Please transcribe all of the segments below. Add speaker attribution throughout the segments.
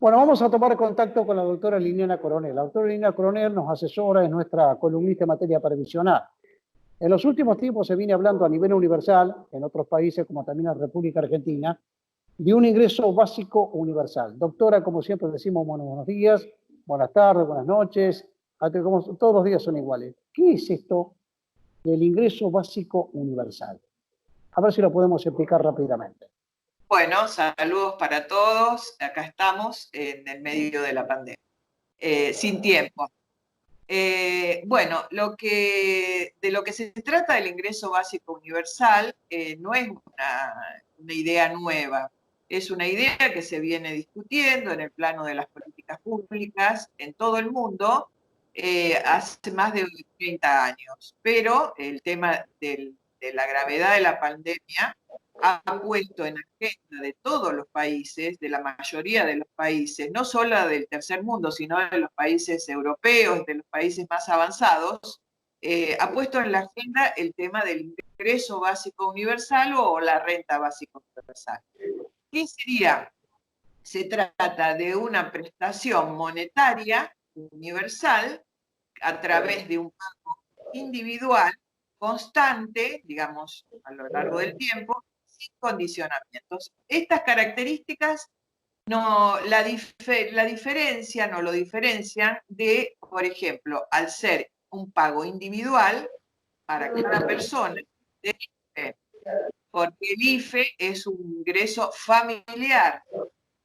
Speaker 1: Bueno, vamos a tomar contacto con la doctora Liliana Coronel. La doctora Liliana Coronel nos asesora, es nuestra columnista en materia previsional. En los últimos tiempos se viene hablando a nivel universal, en otros países como también en República Argentina, de un ingreso básico universal. Doctora, como siempre decimos, buenos días, buenas tardes, buenas noches, como todos los días son iguales. ¿Qué es esto del ingreso básico universal? A ver si lo podemos explicar rápidamente.
Speaker 2: Bueno, saludos para todos. Acá estamos en el medio de la pandemia, sin tiempo. Bueno, de lo que se trata del ingreso básico universal no es una idea nueva. Es una idea que se viene discutiendo en el plano de las políticas públicas en todo el mundo hace más de 30 años. Pero el tema de la gravedad de la pandemia ha puesto en agenda de todos los países, de la mayoría de los países, no solo del tercer mundo, sino de los países europeos, de los países más avanzados, ha puesto en la agenda el tema del ingreso básico universal o la renta básica universal. ¿Qué sería? Se trata de una prestación monetaria universal a través de un pago individual constante, digamos, a lo largo del tiempo, sin condicionamientos. Estas características la diferencian o lo diferencian de, por ejemplo, al ser un pago individual para cada persona, del IFE, porque el IFE es un ingreso familiar,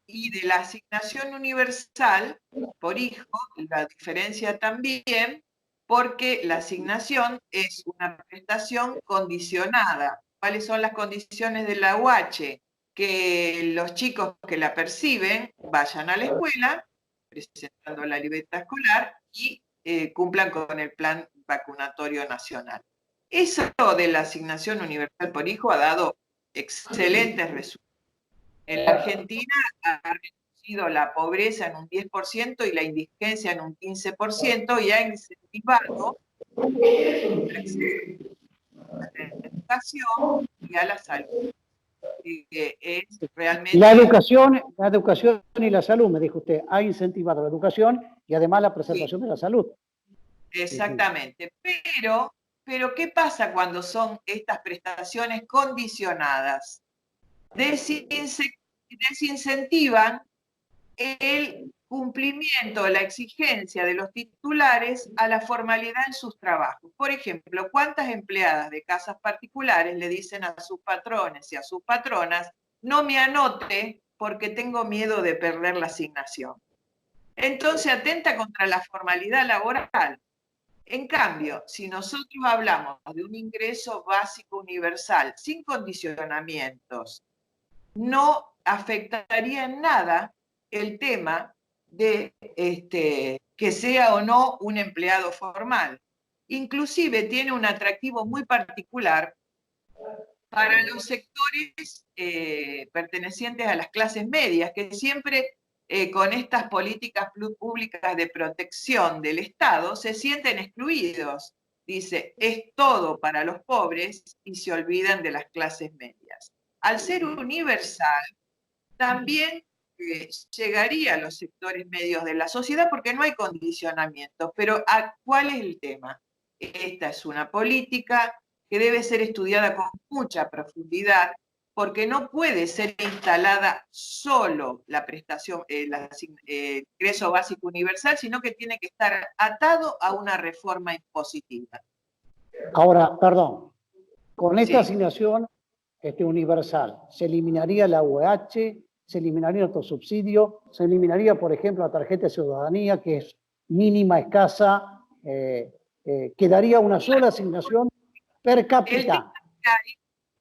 Speaker 2: y de la asignación universal por hijo, la diferencia también, porque la asignación es una prestación condicionada. ¿Cuáles son las condiciones de la UH? Que los chicos que la perciben vayan a la escuela, presentando la libreta escolar, y cumplan con el plan vacunatorio nacional. Eso de la asignación universal por hijo ha dado excelentes resultados. En la Argentina ha reducido la pobreza en un 10% y la indigencia en un 15% y ha incentivado el acceso a la educación y a la salud. Es realmente...
Speaker 1: La educación y la salud, me dijo usted, ha incentivado la educación y además la preservación de la salud.
Speaker 2: Exactamente. Pero, ¿qué pasa cuando son estas prestaciones condicionadas? Desincentivan el cumplimiento, la exigencia de los titulares a la formalidad en sus trabajos. Por ejemplo, ¿cuántas empleadas de casas particulares le dicen a sus patrones y a sus patronas, no me anote porque tengo miedo de perder la asignación? Entonces atenta contra la formalidad laboral. En cambio, si nosotros hablamos de un ingreso básico universal sin condicionamientos, no afectaría en nada el tema de que sea o no un empleado formal. Inclusive tiene un atractivo muy particular para los sectores pertenecientes a las clases medias, que siempre con estas políticas públicas de protección del Estado se sienten excluidos. Dice, es todo para los pobres y se olvidan de las clases medias. Al ser universal, también llegaría a los sectores medios de la sociedad porque no hay condicionamientos. Pero ¿cuál es el tema? Esta es una política que debe ser estudiada con mucha profundidad porque no puede ser instalada solo la prestación, el ingreso básico universal, sino que tiene que estar atado a una reforma impositiva.
Speaker 1: Ahora, perdón, con esta asignación universal, ¿se eliminaría la UH? ¿Se eliminaría otro subsidio? ¿Se eliminaría, por ejemplo, la tarjeta de ciudadanía, que es mínima, escasa? ¿Quedaría una sola asignación per cápita?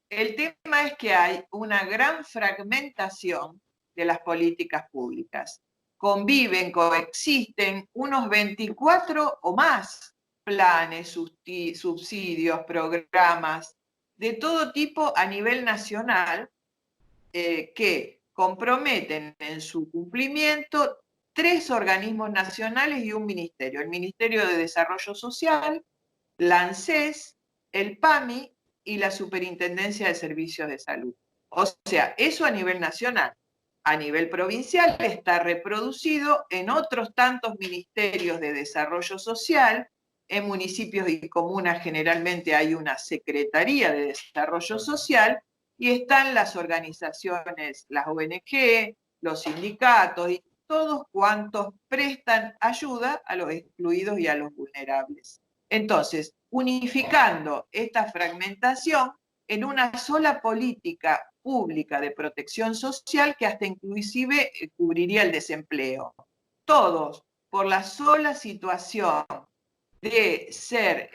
Speaker 2: El tema es que hay una gran fragmentación de las políticas públicas. Conviven, coexisten unos 24 o más planes, subsidios, programas de todo tipo a nivel nacional que comprometen en su cumplimiento 3 organismos nacionales y un ministerio. El Ministerio de Desarrollo Social, la ANSES, el PAMI y la Superintendencia de Servicios de Salud. O sea, eso a nivel nacional. a nivel provincial está reproducido en otros tantos ministerios de desarrollo social. En municipios y comunas generalmente hay una secretaría de desarrollo social y están las organizaciones, las ONG, los sindicatos y todos cuantos prestan ayuda a los excluidos y a los vulnerables. Entonces, unificando esta fragmentación en una sola política pública de protección social que hasta inclusive cubriría el desempleo. Todos, por la sola situación de ser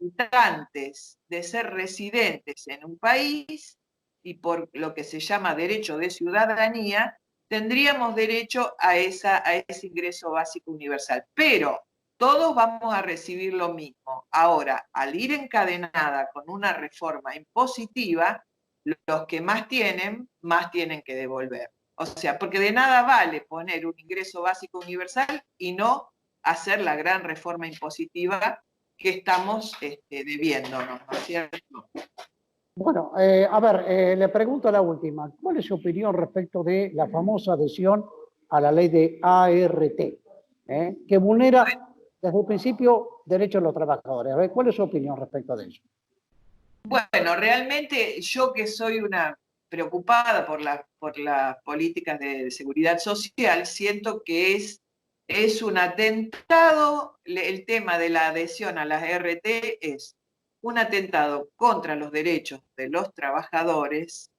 Speaker 2: habitantes, de ser residentes en un país y por lo que se llama derecho de ciudadanía, tendríamos derecho a ese ingreso básico universal. Pero todos vamos a recibir lo mismo. Ahora, al ir encadenada con una reforma impositiva, los que más tienen que devolver. O sea, porque de nada vale poner un ingreso básico universal y no hacer la gran reforma impositiva que estamos debiéndonos, ¿no es cierto?
Speaker 1: Bueno, a ver, le pregunto la última. ¿Cuál es su opinión respecto de la famosa adhesión a la ley de ART, que vulnera desde el principio derechos de los trabajadores? A ver, ¿cuál es su opinión respecto de eso?
Speaker 2: Bueno, realmente yo que soy una preocupada por las políticas de seguridad social, siento que es un atentado, el tema de la adhesión a las RT es un atentado contra los derechos de los trabajadores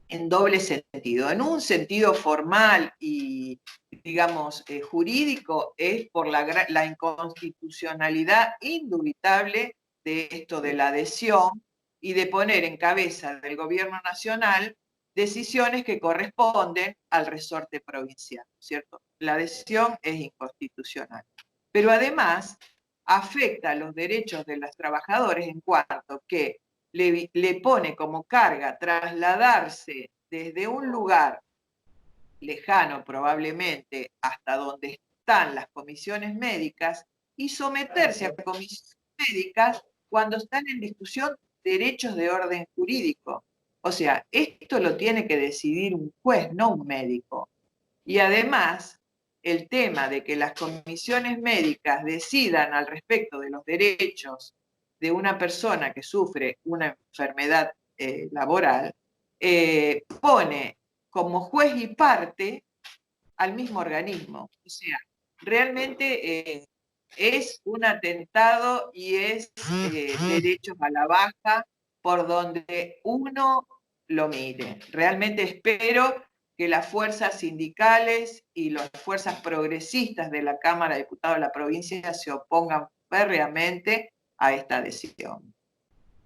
Speaker 2: en doble sentido. En un sentido formal y, digamos, jurídico, es por la inconstitucionalidad indubitable de esto de la adhesión y de poner en cabeza del gobierno nacional decisiones que corresponden al resorte provincial, ¿cierto? La adhesión es inconstitucional. Pero además afecta a los derechos de los trabajadores en cuanto que le pone como carga trasladarse desde un lugar lejano probablemente hasta donde están las comisiones médicas y someterse a comisiones médicas cuando están en discusión derechos de orden jurídico. O sea, esto lo tiene que decidir un juez, no un médico. Y además, el tema de que las comisiones médicas decidan al respecto de los derechos de una persona que sufre una enfermedad laboral, pone como juez y parte al mismo organismo. O sea, realmente es un atentado y es derechos a la baja por donde uno lo mire. Realmente espero que las fuerzas sindicales y las fuerzas progresistas de la Cámara de Diputados de la provincia se opongan férreamente a esta decisión.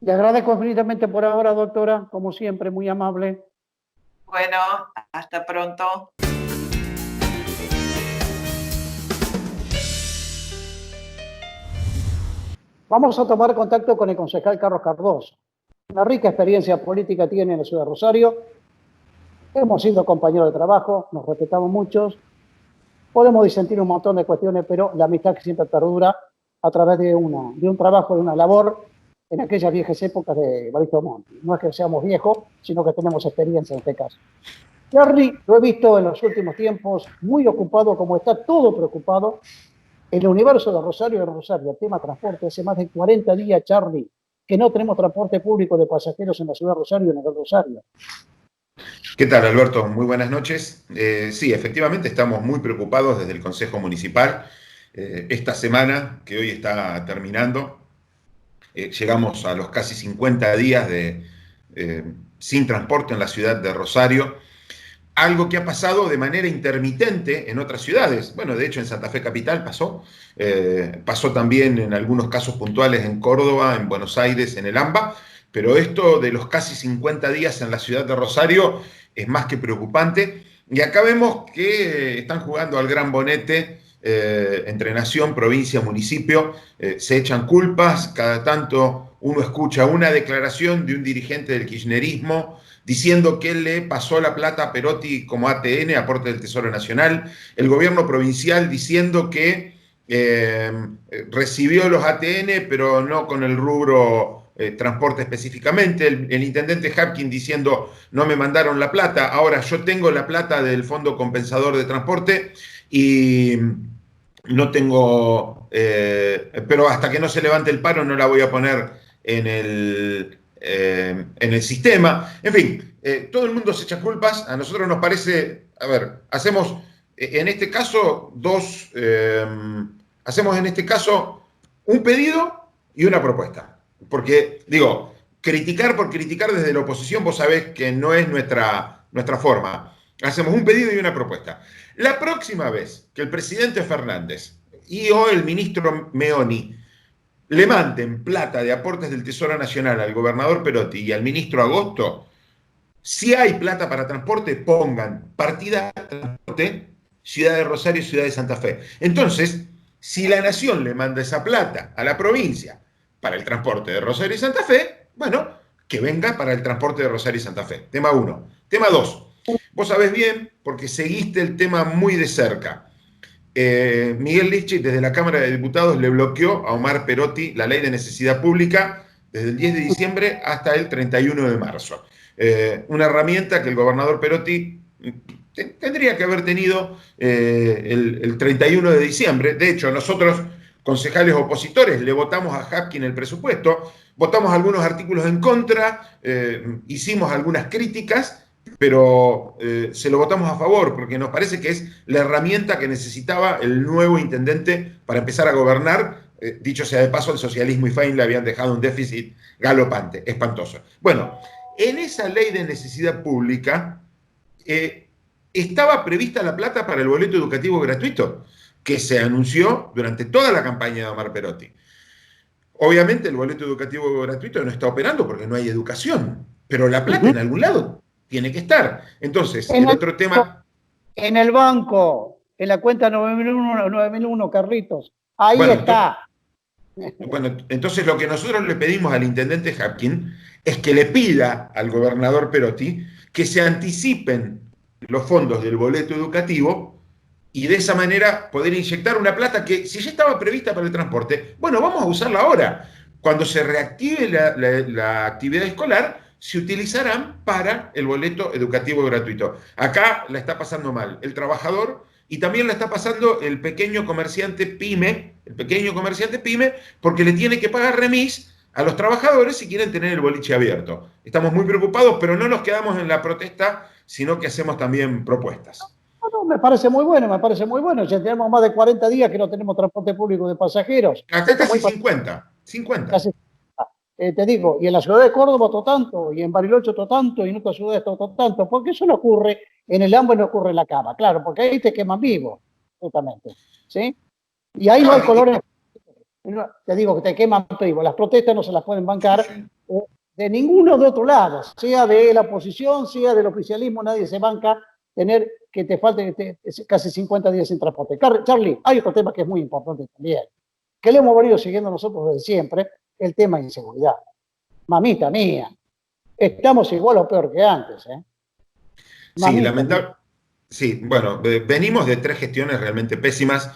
Speaker 1: Le agradezco infinitamente por ahora, doctora, como siempre, muy amable.
Speaker 2: Bueno, hasta pronto.
Speaker 1: Vamos a tomar contacto con el concejal Carlos Cardoso. Una rica experiencia política tiene en la ciudad de Rosario. Hemos sido compañeros de trabajo, nos respetamos muchos. Podemos disentir un montón de cuestiones, pero la amistad que siempre perdura a través de un trabajo, de una labor en aquellas viejas épocas de Evaristo Monti. No es que seamos viejos, sino que tenemos experiencia en este caso. Charlie, lo he visto en los últimos tiempos muy ocupado, como está todo preocupado. El universo de Rosario, el tema transporte, hace más de 40 días, Charlie, que no tenemos transporte público de pasajeros en la ciudad de Rosario, en el Rosario.
Speaker 3: ¿Qué tal, Alberto? Muy buenas noches. Sí, efectivamente estamos muy preocupados desde el Consejo Municipal. Esta semana, que hoy está terminando, llegamos a los casi 50 días sin transporte en la ciudad de Rosario. Algo que ha pasado de manera intermitente en otras ciudades. Bueno, de hecho en Santa Fe Capital pasó. Pasó también en algunos casos puntuales en Córdoba, en Buenos Aires, en el AMBA. Pero esto de los casi 50 días en la ciudad de Rosario es más que preocupante. Y acá vemos que están jugando al gran bonete entre nación, provincia, municipio. Se echan culpas. Cada tanto uno escucha una declaración de un dirigente del kirchnerismo diciendo que él le pasó la plata a Perotti como ATN, aporte del Tesoro Nacional, el gobierno provincial diciendo que recibió los ATN, pero no con el rubro transporte específicamente, el intendente Hapkin diciendo no me mandaron la plata, ahora yo tengo la plata del Fondo Compensador de Transporte y no tengo, pero hasta que no se levante el paro no la voy a poner en el sistema. En fin, todo el mundo se echa culpas, a nosotros nos parece, a ver, hacemos en este caso hacemos en este caso un pedido y una propuesta. Porque, digo, criticar por criticar desde la oposición, vos sabés que no es nuestra forma. Hacemos un pedido y una propuesta. La próxima vez que el presidente Fernández o el ministro Meoni le manden plata de aportes del Tesoro Nacional al gobernador Perotti y al ministro Agosto, si hay plata para transporte, pongan partida de transporte, Ciudad de Rosario y Ciudad de Santa Fe. Entonces, si la Nación le manda esa plata a la provincia para el transporte de Rosario y Santa Fe, bueno, que venga para el transporte de Rosario y Santa Fe. Tema 1. Tema 2. Vos sabés bien, porque seguiste el tema muy de cerca. Miguel Lichich, desde la Cámara de Diputados, le bloqueó a Omar Perotti la ley de necesidad pública desde el 10 de diciembre hasta el 31 de marzo. Una herramienta que el gobernador Perotti tendría que haber tenido el 31 de diciembre. De hecho, nosotros, concejales opositores, le votamos a Hapkin el presupuesto, votamos algunos artículos en contra, hicimos algunas críticas, pero se lo votamos a favor porque nos parece que es la herramienta que necesitaba el nuevo intendente para empezar a gobernar. Dicho sea de paso, el socialismo y FAIN le habían dejado un déficit galopante, espantoso. Bueno, en esa ley de necesidad pública estaba prevista la plata para el boleto educativo gratuito, que se anunció durante toda la campaña de Omar Perotti. Obviamente el boleto educativo gratuito no está operando porque no hay educación, pero la plata en algún lado tiene que estar. Entonces, el otro tema...
Speaker 1: En el banco, en la cuenta 9001, Carlitos, ahí bueno, está.
Speaker 3: Bueno, entonces lo que nosotros le pedimos al intendente Hapkin es que le pida al gobernador Perotti que se anticipen los fondos del boleto educativo y de esa manera poder inyectar una plata que, si ya estaba prevista para el transporte, bueno, vamos a usarla ahora. Cuando se reactive la actividad escolar, se utilizarán para el boleto educativo gratuito. Acá la está pasando mal el trabajador y también la está pasando el pequeño comerciante pyme, porque le tiene que pagar remis a los trabajadores si quieren tener el boliche abierto. Estamos muy preocupados, pero no nos quedamos en la protesta, sino que hacemos también propuestas.
Speaker 1: No, me parece muy bueno, Ya tenemos más de 40 días que no tenemos transporte público de pasajeros.
Speaker 3: Acá casi 50. Casi,
Speaker 1: te digo, y en la ciudad de Córdoba otro tanto, y en Bariloche otro tanto, y en otras ciudades otro tanto, porque eso no ocurre en el AMBA y no ocurre en la cama, claro, porque ahí te queman vivo, justamente, ¿sí? Y ahí no hay colores, te digo que te queman vivo, las protestas no se las pueden bancar de ninguno de otro lado, sea de la oposición, sea del oficialismo, nadie se banca tener que te falten casi 50 días sin transporte. Charlie, hay otro tema que es muy importante también, que le hemos venido siguiendo nosotros desde siempre, el tema de inseguridad. Mamita mía, estamos igual o peor que antes, ¿eh?
Speaker 3: Sí, lamentable. Sí, bueno, venimos de 3 gestiones realmente pésimas.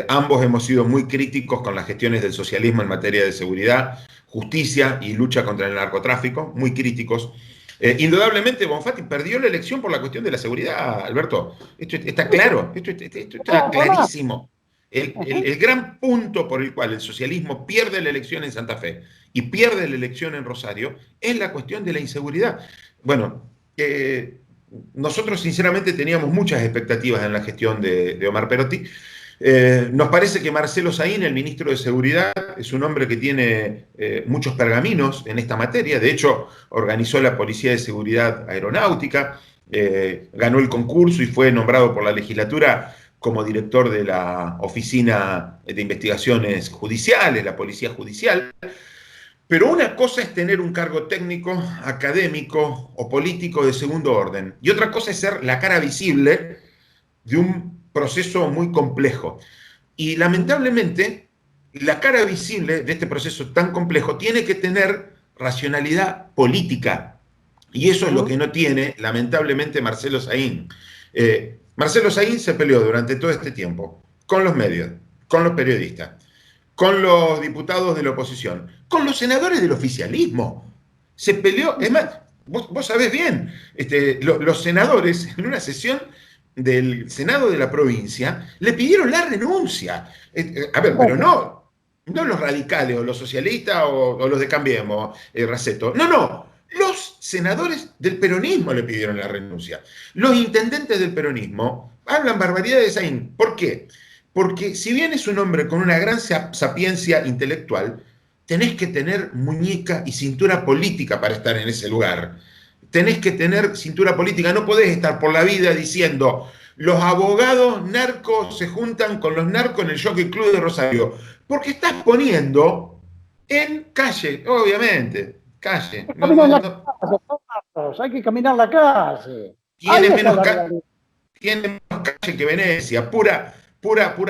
Speaker 3: Ambos hemos sido muy críticos con las gestiones del socialismo en materia de seguridad, justicia y lucha contra el narcotráfico, muy críticos. Indudablemente Bonfatti perdió la elección por la cuestión de la seguridad, Alberto. Esto está claro, esto está clarísimo. El gran punto por el cual el socialismo pierde la elección en Santa Fe y pierde la elección en Rosario es la cuestión de la inseguridad. Bueno, nosotros sinceramente teníamos muchas expectativas en la gestión de Omar Perotti. Nos parece que Marcelo Saín, el ministro de Seguridad, es un hombre que tiene muchos pergaminos en esta materia. De hecho, organizó la Policía de Seguridad Aeronáutica, ganó el concurso y fue nombrado por la legislatura como director de la Oficina de Investigaciones Judiciales, la Policía Judicial. Pero una cosa es tener un cargo técnico, académico o político de segundo orden, y otra cosa es ser la cara visible de un proceso muy complejo. Y lamentablemente, la cara visible de este proceso tan complejo tiene que tener racionalidad política. Y eso es lo que no tiene, lamentablemente, Marcelo Saín. Marcelo Saín se peleó durante todo este tiempo con los medios, con los periodistas, con los diputados de la oposición, con los senadores del oficialismo. Se peleó, es más, vos sabés bien, los senadores en una sesión del Senado de la provincia le pidieron la renuncia. A ver, pero no los radicales o los socialistas o los de Cambiemos, Raceto. No. Los senadores del peronismo le pidieron la renuncia. Los intendentes del peronismo hablan barbaridades ahí. ¿Por qué? Porque si bien es un hombre con una gran sapiencia intelectual, tenés que tener muñeca y cintura política para estar en ese lugar. Tenés que tener cintura política, no podés estar por la vida diciendo los abogados narcos se juntan con los narcos en el Jockey Club de Rosario, porque estás poniendo en calle, obviamente, calle.
Speaker 1: Hay que caminar la calle.
Speaker 3: Tiene menos calle que Venecia, pura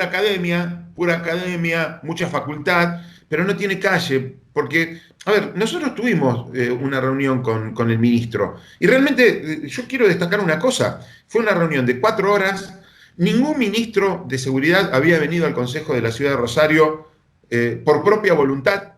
Speaker 3: academia, mucha facultad, pero no tiene calle, porque, a ver, nosotros tuvimos una reunión con el ministro, y realmente yo quiero destacar una cosa, fue una reunión de 4 horas, ningún ministro de seguridad había venido al Consejo de la Ciudad de Rosario por propia voluntad,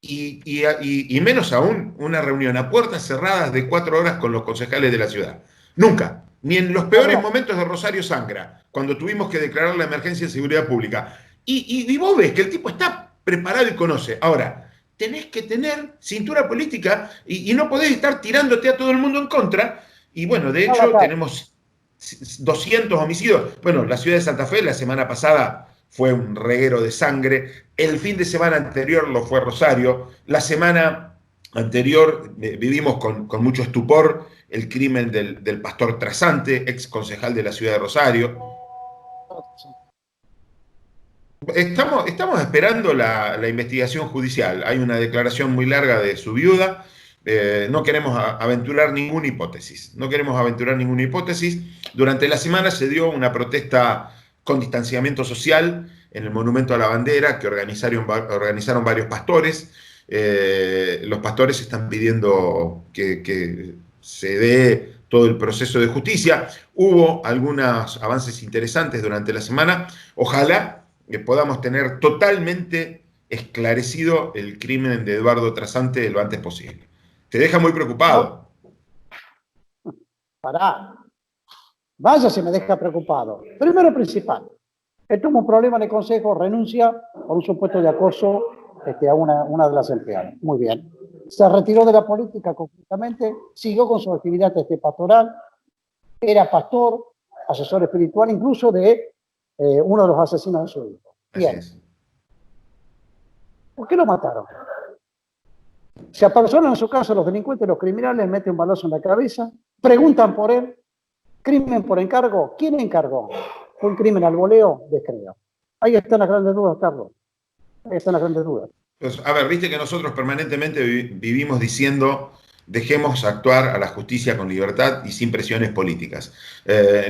Speaker 3: y menos aún una reunión a puertas cerradas de 4 horas con los concejales de la ciudad. Nunca, ni en los peores momentos de Rosario Sangra, cuando tuvimos que declarar la emergencia de seguridad pública. Y vos ves que el tipo está preparado y conoce. Ahora, tenés que tener cintura política y no podés estar tirándote a todo el mundo en contra. Y bueno, de hecho, tenemos 200 homicidios. Bueno, la ciudad de Santa Fe la semana pasada fue un reguero de sangre. El fin de semana anterior lo fue Rosario. La semana anterior vivimos con mucho estupor el crimen del pastor Trasante, ex concejal de la ciudad de Rosario. Estamos esperando la investigación judicial. Hay una declaración muy larga de su viuda. No queremos aventurar ninguna hipótesis. Durante la semana se dio una protesta con distanciamiento social en el Monumento a la Bandera que organizaron varios pastores. Los pastores están pidiendo que se dé todo el proceso de justicia. Hubo algunos avances interesantes durante la semana. Ojalá podamos tener totalmente esclarecido el crimen de Eduardo Trasante lo antes posible. Te deja muy preocupado.
Speaker 1: Pará. Vaya si me deja preocupado. Primero principal, tuvo un problema en el Consejo, renuncia por un supuesto de acoso a una de las empleadas. Muy bien. Se retiró de la política completamente, siguió con su actividad pastoral, era pastor, asesor espiritual, incluso de uno de los asesinos de su hijo. Bien. ¿Por qué lo mataron? Se apersonan en su casa los delincuentes, los criminales, meten un balazo en la cabeza, preguntan por él, crimen por encargo. ¿Quién encargó? ¿Fue un crimen al voleo? Descreo. Ahí están las grandes dudas, Carlos. Ahí están las grandes dudas.
Speaker 3: Pues, a ver, viste que nosotros permanentemente vivimos diciendo dejemos actuar a la justicia con libertad y sin presiones políticas.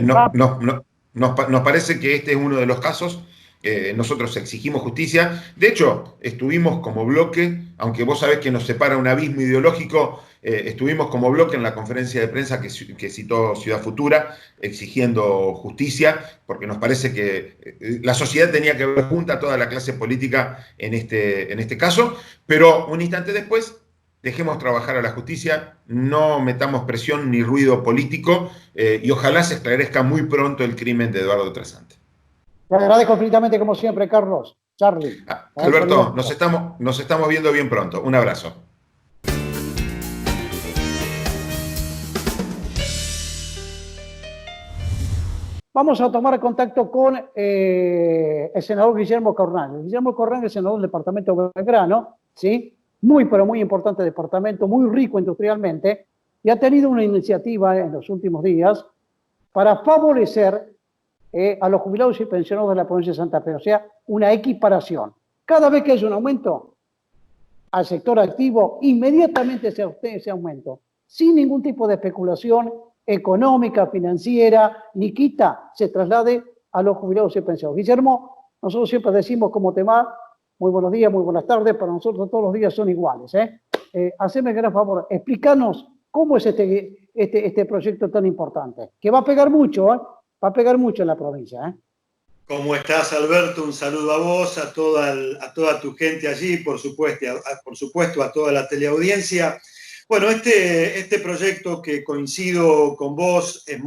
Speaker 3: Nos parece que este es uno de los casos. Nosotros exigimos justicia. De hecho, estuvimos como bloque, aunque vos sabés que nos separa un abismo ideológico, estuvimos como bloque en la conferencia de prensa que citó Ciudad Futura, exigiendo justicia, porque nos parece que la sociedad tenía que ver junta a toda la clase política en este caso, pero un instante después dejemos trabajar a la justicia, no metamos presión ni ruido político, y ojalá se esclarezca muy pronto el crimen de Eduardo Trasante.
Speaker 1: Te agradezco infinitamente como siempre, Carlos. Charlie.
Speaker 3: Alberto, nos estamos viendo bien pronto. Un abrazo.
Speaker 1: Vamos a tomar contacto con el senador Guillermo Corrán. Guillermo Corrán es senador del departamento de Belgrano, ¿sí? Muy, pero muy importante departamento, muy rico industrialmente, y ha tenido una iniciativa en los últimos días para favorecer a los jubilados y pensionados de la provincia de Santa Fe, o sea, una equiparación. Cada vez que hay un aumento al sector activo, inmediatamente se obtiene ese aumento, sin ningún tipo de especulación económica, financiera, ni quita, se traslade a los jubilados y pensionados. Guillermo, nosotros siempre decimos cómo te va, muy buenos días, muy buenas tardes, para nosotros todos los días son iguales. Haceme el gran favor, explícanos cómo es este proyecto tan importante, que va a pegar mucho, va a pegar mucho en la provincia.
Speaker 4: ¿Cómo estás, Alberto? Un saludo a vos, a toda tu gente allí, por supuesto a toda la teleaudiencia. Bueno, este proyecto que coincido con vos es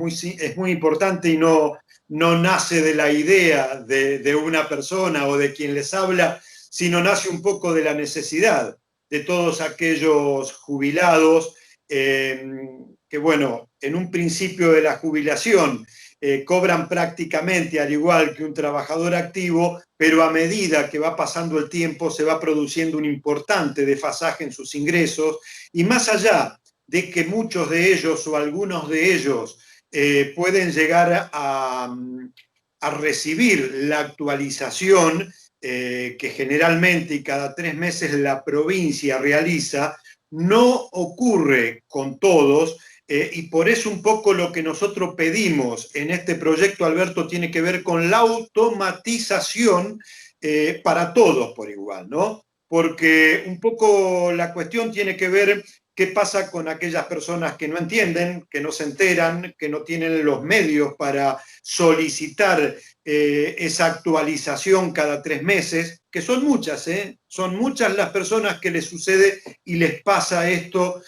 Speaker 4: muy importante y no nace de la idea de una persona o de quien les habla, sino nace un poco de la necesidad de todos aquellos jubilados que, bueno, en un principio de la jubilación cobran prácticamente al igual que un trabajador activo, pero a medida que va pasando el tiempo se va produciendo un importante desfasaje en sus ingresos, y más allá de que muchos de ellos o algunos de ellos pueden llegar a recibir la actualización que generalmente y cada 3 meses la provincia realiza, no ocurre con todos. Y por eso un poco lo que nosotros pedimos en este proyecto, Alberto, tiene que ver con la automatización para todos por igual, ¿no? Porque un poco la cuestión tiene que ver qué pasa con aquellas personas que no entienden, que no se enteran, que no tienen los medios para solicitar esa actualización cada 3 meses, que son muchas, son muchas las personas que les sucede y les pasa esto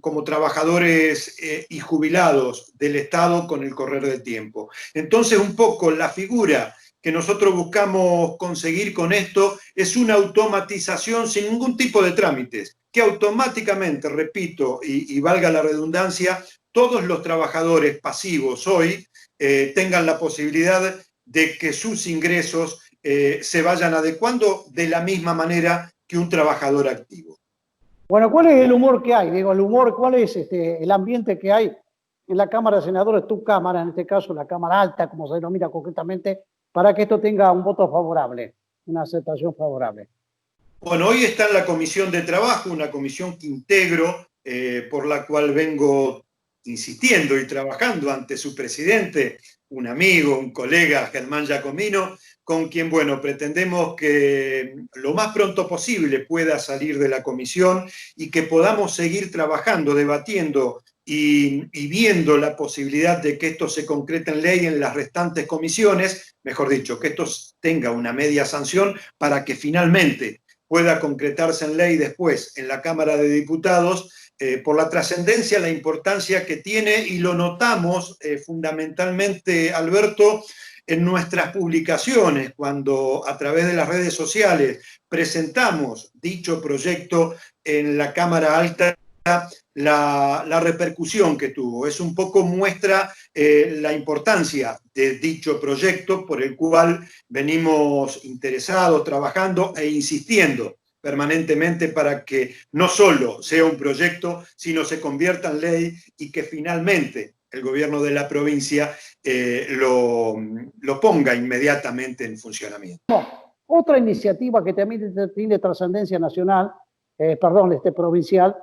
Speaker 4: como trabajadores y jubilados del Estado con el correr del tiempo. Entonces, un poco la figura que nosotros buscamos conseguir con esto es una automatización sin ningún tipo de trámites, que automáticamente, repito, y valga la redundancia, todos los trabajadores pasivos hoy tengan la posibilidad de que sus ingresos se vayan adecuando de la misma manera que un trabajador activo.
Speaker 1: Bueno, ¿cuál es el humor que hay? Digo, el humor, ¿cuál es el ambiente que hay en la Cámara de Senadores, tu Cámara, en este caso la Cámara Alta, como se denomina concretamente, para que esto tenga un voto favorable, una aceptación favorable?
Speaker 4: Bueno, hoy está en la Comisión de Trabajo, una comisión que integro, por la cual vengo insistiendo y trabajando ante su presidente, un amigo, un colega, Germán Giacomino, con quien, bueno, pretendemos que lo más pronto posible pueda salir de la comisión y que podamos seguir trabajando, debatiendo y viendo la posibilidad de que esto se concrete en ley en las restantes comisiones, mejor dicho, que esto tenga una media sanción para que finalmente pueda concretarse en ley después en la Cámara de Diputados, por la trascendencia, la importancia que tiene, y lo notamos fundamentalmente, Alberto, en nuestras publicaciones, cuando a través de las redes sociales presentamos dicho proyecto en la Cámara Alta, la repercusión que tuvo. Es un poco muestra la importancia de dicho proyecto por el cual venimos interesados, trabajando e insistiendo permanentemente para que no solo sea un proyecto, sino se convierta en ley y que finalmente el gobierno de la provincia lo ponga inmediatamente en funcionamiento.
Speaker 1: Otra iniciativa que también tiene trascendencia nacional, provincial,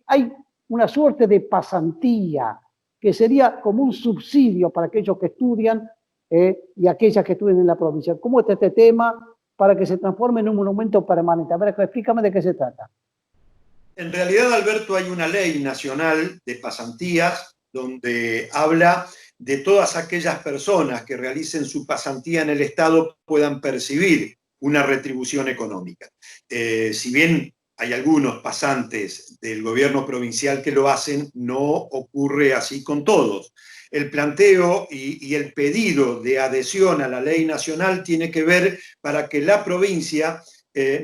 Speaker 1: hay una suerte de pasantía que sería como un subsidio para aquellos que estudian y aquellas que estudian en la provincia. ¿Cómo está este tema para que se transforme en un monumento permanente? A ver, explícame de qué se trata.
Speaker 4: En realidad, Alberto, hay una ley nacional de pasantías donde habla de todas aquellas personas que realicen su pasantía en el Estado puedan percibir una retribución económica. Si bien hay algunos pasantes del gobierno provincial que lo hacen, no ocurre así con todos. El planteo y el pedido de adhesión a la ley nacional tiene que ver para que la provincia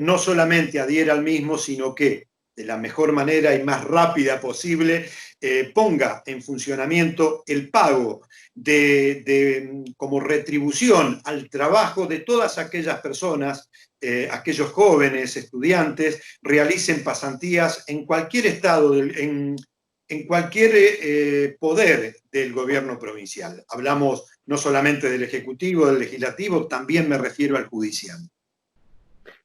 Speaker 4: no solamente adhiera al mismo, sino que de la mejor manera y más rápida posible ponga en funcionamiento el pago como retribución al trabajo de todas aquellas personas, aquellos jóvenes, estudiantes, realicen pasantías en cualquier estado, en cualquier poder del gobierno provincial. Hablamos no solamente del Ejecutivo, del Legislativo, también me refiero al judicial.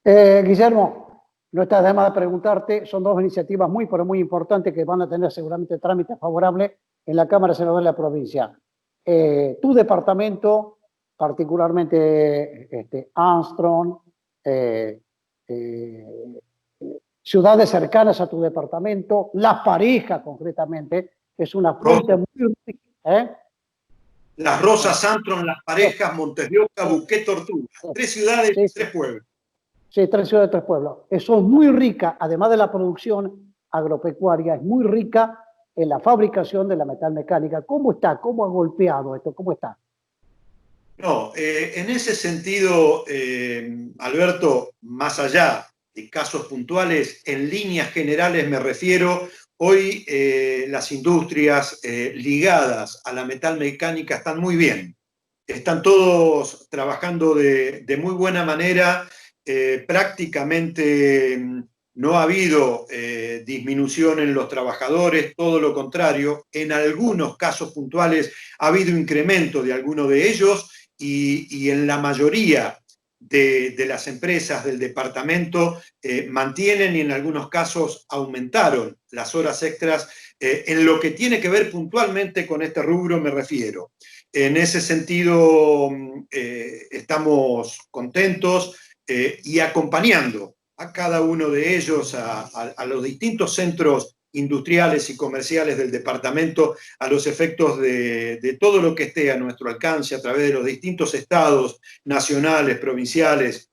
Speaker 1: Guillermo, no está de más de preguntarte, son dos iniciativas muy, pero muy importantes que van a tener seguramente trámite favorable en la Cámara de Senadores de la provincia. Tu departamento, particularmente Armstrong, ciudades cercanas a tu departamento, Las Parejas concretamente, que es una fuente muy...
Speaker 4: Las Rosas, Antron, Las Parejas, Montes de Oca, Buqué, Tortuga. 3 ciudades,
Speaker 1: Sí, sí.
Speaker 4: 3 pueblos.
Speaker 1: Sí, 3 ciudades, 3 pueblos. Eso es muy rica, además de la producción agropecuaria, es muy rica en la fabricación de la metalmecánica. ¿Cómo está? ¿Cómo ha golpeado esto? ¿Cómo está?
Speaker 4: No, en ese sentido, Alberto, más allá de casos puntuales, en líneas generales me refiero, hoy las industrias ligadas a la metalmecánica están muy bien. Están todos trabajando de muy buena manera, prácticamente no ha habido disminución en los trabajadores, todo lo contrario, en algunos casos puntuales ha habido incremento de algunos de ellos y en la mayoría de las empresas del departamento mantienen y en algunos casos aumentaron las horas extras en lo que tiene que ver puntualmente con este rubro me refiero. En ese sentido, estamos contentos y acompañando a cada uno de ellos, a los distintos centros industriales y comerciales del departamento, a los efectos de todo lo que esté a nuestro alcance a través de los distintos estados nacionales, provinciales.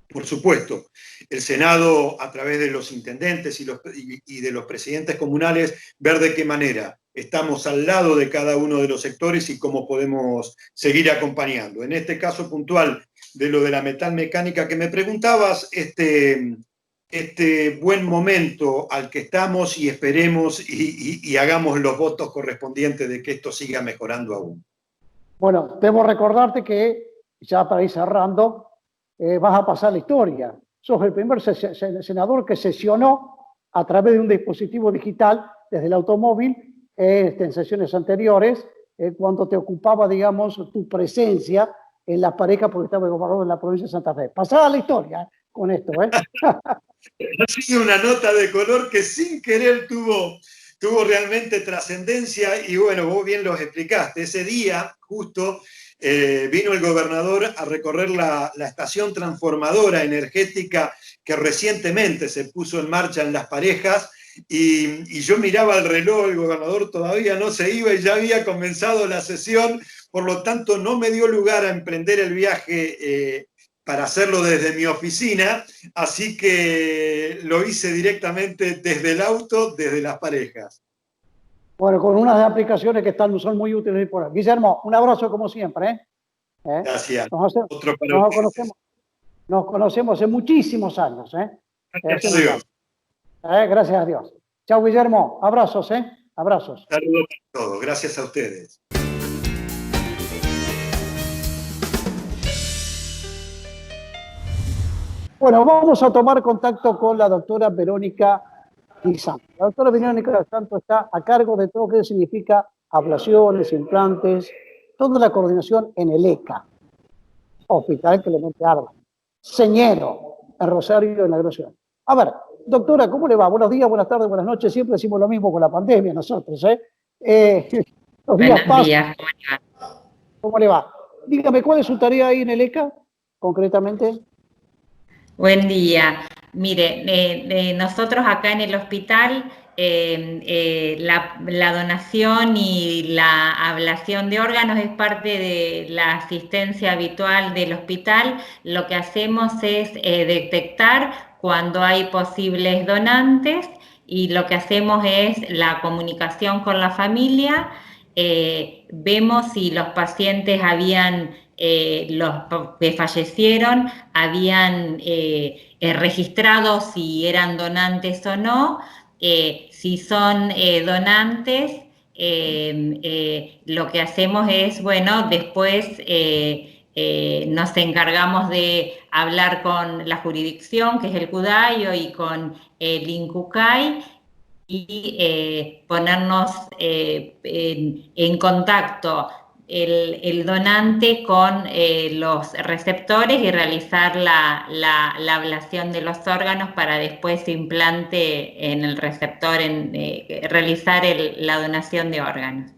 Speaker 4: Por supuesto, el Senado, a través de los intendentes y de los presidentes comunales, ver de qué manera estamos al lado de cada uno de los sectores y cómo podemos seguir acompañando. En este caso puntual de lo de la metalmecánica que me preguntabas, este buen momento al que estamos y esperemos y hagamos los votos correspondientes de que esto siga mejorando aún.
Speaker 1: Bueno, debo recordarte que, ya para ir cerrando, vas a pasar la historia. Sos el primer senador que sesionó a través de un dispositivo digital desde el automóvil en sesiones anteriores, cuando te ocupaba, digamos, tu presencia en la pareja porque estaba gobernador en la provincia de Santa Fe. Pasada la historia con esto, ¿eh?
Speaker 4: Ha sido una nota de color que sin querer tuvo realmente trascendencia y bueno, vos bien lo explicaste. Ese día, justo, vino el gobernador a recorrer la estación transformadora energética que recientemente se puso en marcha en Las Parejas y yo miraba el reloj, el gobernador todavía no se iba y ya había comenzado la sesión, por lo tanto no me dio lugar a emprender el viaje para hacerlo desde mi oficina, así que lo hice directamente desde el auto, desde Las Parejas.
Speaker 1: Bueno, con unas aplicaciones que son muy útiles por aquí. Guillermo, un abrazo como siempre, ¿eh?
Speaker 4: Gracias.
Speaker 1: Nos conocemos hace muchísimos años, ¿eh?
Speaker 4: Gracias a Dios.
Speaker 1: Gracias a Dios. Chao, Guillermo. Abrazos, ¿eh? Abrazos.
Speaker 4: Saludos a todos. Gracias a ustedes.
Speaker 1: Bueno, vamos a tomar contacto con la doctora Verónica Di Santo. La doctora Verónica Di Santo está a cargo de todo lo que significa ablaciones, implantes, toda la coordinación en el ECA, Hospital Clemente Arban, Señero, en Rosario, en la Groción. A ver, doctora, ¿cómo le va? Buenos días, buenas tardes, buenas noches. Siempre decimos lo mismo con la pandemia nosotros, ¿eh? Los días pasan. ¿Cómo le va? Dígame, ¿cuál es su tarea ahí en el ECA, concretamente?
Speaker 5: Buen día. Mire, nosotros acá en el hospital la donación y la ablación de órganos es parte de la asistencia habitual del hospital. Lo que hacemos es detectar cuando hay posibles donantes y lo que hacemos es la comunicación con la familia. Vemos si los pacientes los que fallecieron habían registrado si eran donantes o no. Si son donantes, lo que hacemos es, bueno, después nos encargamos de hablar con la jurisdicción, que es el CUDAIO, y con el INCUCAI, y ponernos en contacto el donante con los receptores y realizar la ablación de los órganos para después se implante en el receptor, realizar la donación de órganos.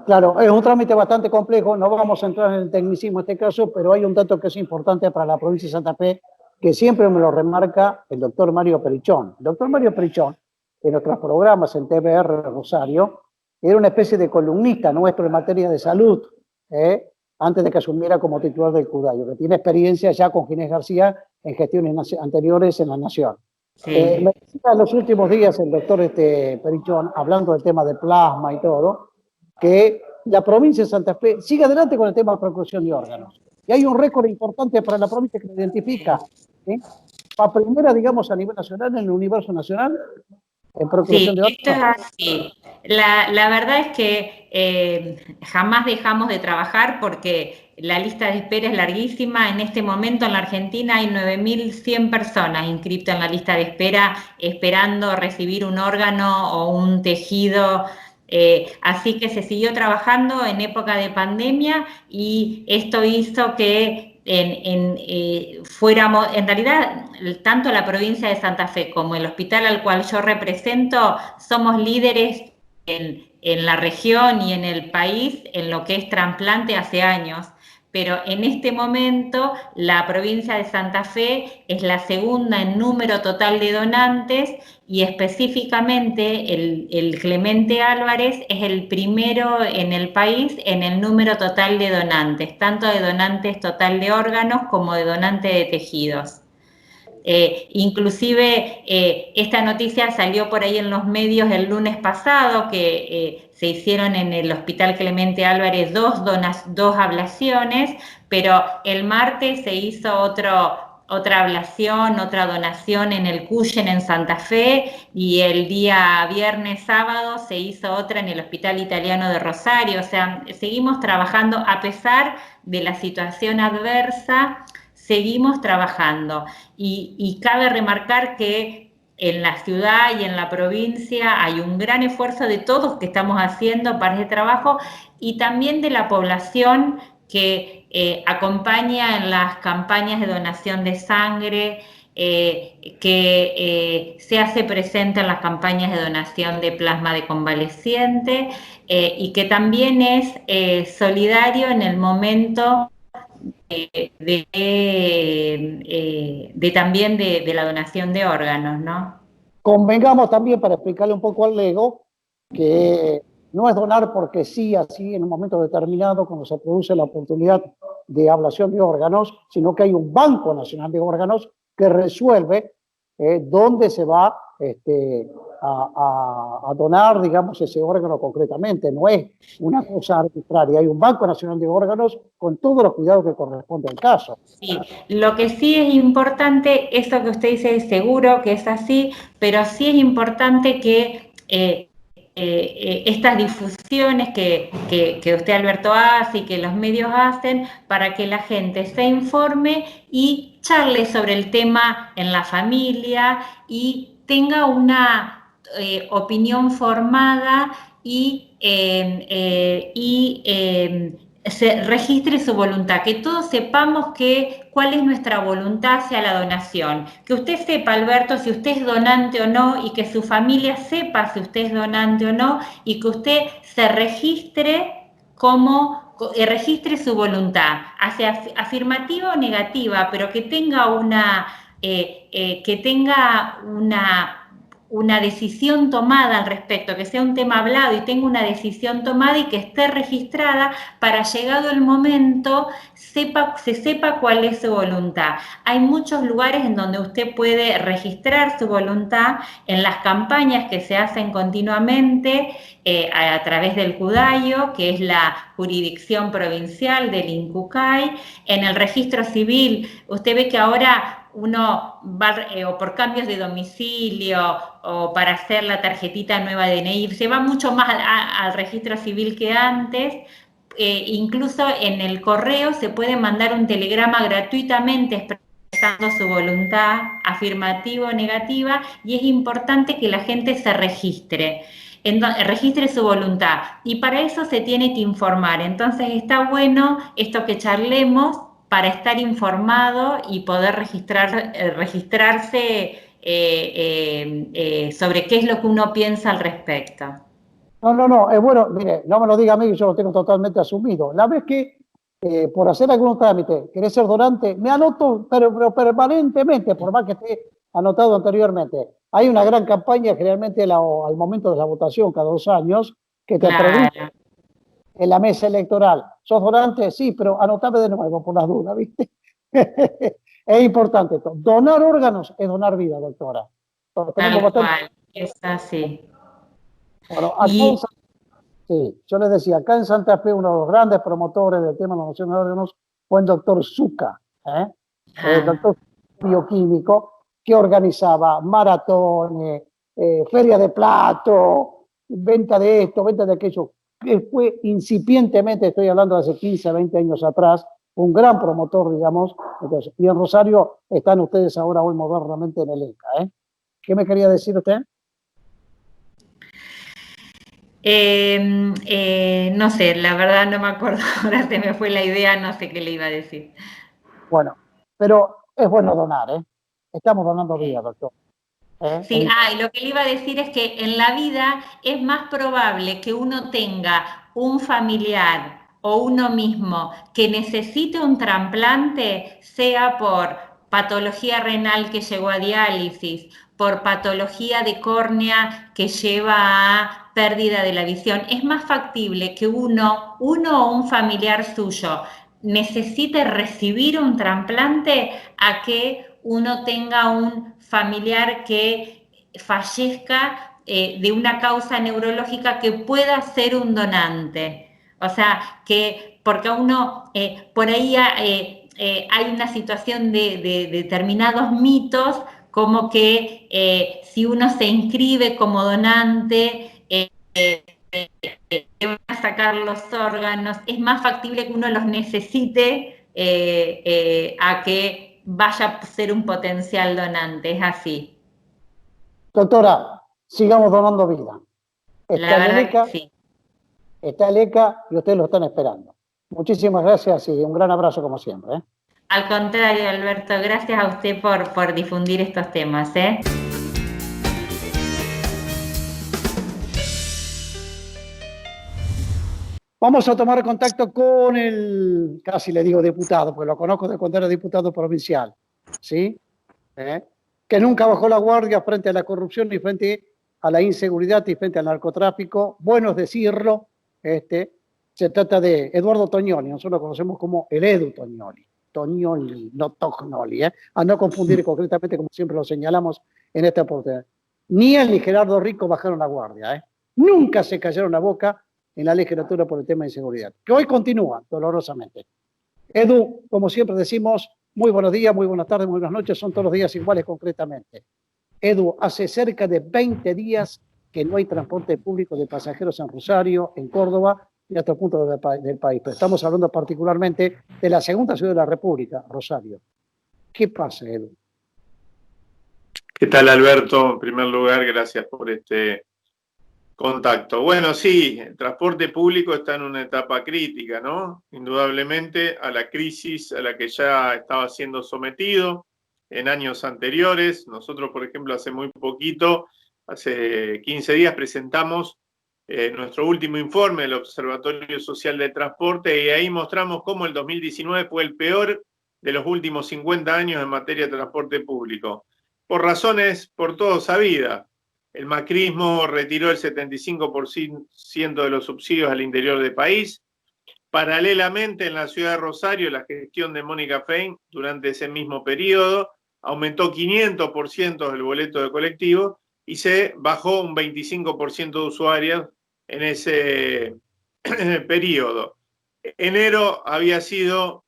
Speaker 1: Claro, es un trámite bastante complejo, no vamos a entrar en el tecnicismo en este caso, pero hay un dato que es importante para la provincia de Santa Fe, que siempre me lo remarca el doctor Mario Perichón. El doctor Mario Perichón, en nuestros programas en TBR Rosario, era una especie de columnista nuestro en materia de salud, antes de que asumiera como titular del Cudayo, que tiene experiencia ya con Ginés García en gestiones anteriores en La Nación.
Speaker 5: Sí.
Speaker 1: Me decía en los últimos días el doctor Perichón, hablando del tema de plasma y todo, que la provincia de Santa Fe sigue adelante con el tema de procreación de órganos. Y hay un récord importante para la provincia que lo identifica. La primera, digamos, a nivel nacional, en el universo nacional, en procreación de órganos.
Speaker 5: Esto es así. La verdad es que jamás dejamos de trabajar porque la lista de espera es larguísima. En este momento en la Argentina hay 9.100 personas inscritas en la lista de espera esperando recibir un órgano o un tejido. Así que se siguió trabajando en época de pandemia y esto hizo que fuéramos, en realidad, tanto la provincia de Santa Fe como el hospital al cual yo represento, somos líderes en la región y en el país en lo que es trasplante hace años. Pero en este momento la provincia de Santa Fe es la segunda en número total de donantes y específicamente el Clemente Álvarez es el primero en el país en el número total de donantes, tanto de donantes total de órganos como de donantes de tejidos. Inclusive esta noticia salió por ahí en los medios el lunes pasado que se hicieron en el Hospital Clemente Álvarez dos ablaciones, pero el martes se hizo otra ablación, otra donación en el Cuyen en Santa Fe y el día viernes, sábado se hizo otra en el Hospital Italiano de Rosario. O sea, seguimos trabajando a pesar de la situación adversa. Seguimos trabajando y cabe remarcar que en la ciudad y en la provincia hay un gran esfuerzo de todos que estamos haciendo para este trabajo y también de la población que acompaña en las campañas de donación de sangre, que se hace presente en las campañas de donación de plasma de convaleciente y que también es solidario en el momento también de la donación de órganos, ¿no?
Speaker 1: Convengamos también, para explicarle un poco al Lego, que no es donar porque sí, así en un momento determinado, cuando se produce la oportunidad de ablación de órganos, sino que hay un Banco Nacional de Órganos que resuelve dónde se va a donar, digamos, ese órgano concretamente. No es una cosa arbitraria. Hay un Banco Nacional de Órganos con todos los cuidados que corresponde al caso.
Speaker 5: Sí, lo que sí es importante, eso que usted dice es seguro que es así, pero sí es importante que estas difusiones que usted, Alberto, hace y que los medios hacen para que la gente se informe y charle sobre el tema en la familia y tenga una opinión formada y se registre su voluntad, que todos sepamos cuál es nuestra voluntad hacia la donación, que usted sepa, Alberto, si usted es donante o no y que su familia sepa si usted es donante o no y que usted se registre registre su voluntad, hacia afirmativa o negativa, pero que tenga una decisión tomada al respecto, que sea un tema hablado y tenga una decisión tomada y que esté registrada para, llegado el momento, se sepa cuál es su voluntad. Hay muchos lugares en donde usted puede registrar su voluntad en las campañas que se hacen continuamente a través del Cudayo, que es la jurisdicción provincial del INCUCAI, en el registro civil. Usted ve que ahora uno va o por cambios de domicilio o para hacer la tarjetita nueva de DNI, se va mucho más al registro civil que antes. Incluso en el correo se puede mandar un telegrama gratuitamente expresando su voluntad, afirmativa o negativa, y es importante que la gente se registre. Registre su voluntad y para eso se tiene que informar. Entonces está bueno esto que charlemos para estar informado y poder registrarse sobre qué es lo que uno piensa al respecto.
Speaker 1: No, es bueno, mire, no me lo diga a mí, yo lo tengo totalmente asumido. La vez que por hacer algún trámite querés ser donante, me anoto, pero permanentemente, por más que esté anotado anteriormente. Hay una gran campaña, generalmente al momento de la votación, cada 2 años, que te
Speaker 5: Claro.
Speaker 1: pregunten en la mesa electoral, ¿sos donante? Sí, pero anotame de nuevo por las dudas, ¿viste? Es importante esto. Donar órganos es donar vida, doctora. Entonces, tenemos
Speaker 5: Tal
Speaker 1: bastante.
Speaker 5: cual, es así.
Speaker 1: Bueno, acá
Speaker 5: Y
Speaker 1: sí, yo les decía, acá en Santa Fe uno de los grandes promotores del tema de la donación de órganos fue el doctor Zucca, el doctor bioquímico que organizaba maratones, feria de plato, venta de esto, venta de aquello, que fue incipientemente, estoy hablando de hace 15, 20 años atrás, un gran promotor, digamos. Entonces, y en Rosario están ustedes ahora hoy modernamente en el ECA. ¿Qué me quería decir usted?
Speaker 5: no sé, la verdad no me acuerdo, ahora se me fue la idea, no sé qué le iba a decir.
Speaker 1: Bueno, pero es bueno donar, Estamos donando vida, doctor.
Speaker 5: Sí, y lo que le iba a decir es que en la vida es más probable que uno tenga un familiar o uno mismo que necesite un trasplante, sea por patología renal que llegó a diálisis, por patología de córnea que lleva a pérdida de la visión. Es más factible que uno o un familiar suyo necesite recibir un trasplante a que uno tenga un familiar que fallezca de una causa neurológica que pueda ser un donante. O sea, que porque uno, por ahí hay una situación de determinados mitos, como que si uno se inscribe como donante, le van a sacar los órganos, es más factible que uno los necesite a que vaya a ser un potencial donante, es así.
Speaker 1: Doctora, sigamos donando vida.
Speaker 5: La verdad que sí.
Speaker 1: Está el ECA y ustedes lo están esperando. Muchísimas gracias y un gran abrazo como siempre.
Speaker 5: Al contrario, Alberto, gracias a usted por difundir estos temas.
Speaker 1: Vamos a tomar contacto con el, casi le digo diputado, porque lo conozco de cuando era diputado provincial, ¿sí? Que nunca bajó la guardia frente a la corrupción ni frente a la inseguridad y frente al narcotráfico. Bueno es decirlo, se trata de Eduardo Tognoli, nosotros lo conocemos como el Edu Tognoli. Tognoli, no Tognoli, a no confundir concretamente, como siempre lo señalamos en esta oportunidad. Ni él ni Gerardo Rico bajaron la guardia, Nunca se cayeron la boca en la legislatura por el tema de inseguridad, que hoy continúa dolorosamente. Edu, como siempre decimos, muy buenos días, muy buenas tardes, muy buenas noches, son todos los días iguales concretamente. Edu, hace cerca de 20 días que no hay transporte público de pasajeros en Rosario, en Córdoba y a otros puntos del país. Pero estamos hablando particularmente de la segunda ciudad de la República, Rosario. ¿Qué pasa, Edu?
Speaker 6: ¿Qué tal, Alberto? En primer lugar, gracias por este contacto. Bueno, sí, el transporte público está en una etapa crítica, ¿no? Indudablemente a la crisis a la que ya estaba siendo sometido en años anteriores. Nosotros, por ejemplo, hace muy poquito, hace 15 días, presentamos nuestro último informe del Observatorio Social del Transporte y ahí mostramos cómo el 2019 fue el peor de los últimos 50 años en materia de transporte público. Por razones por todos sabidas. El macrismo retiró el 75% de los subsidios al interior del país. Paralelamente, en la ciudad de Rosario, la gestión de Mónica Fein durante ese mismo periodo aumentó 500% el boleto de colectivo y se bajó un 25% de usuarios en ese periodo. Enero había sido,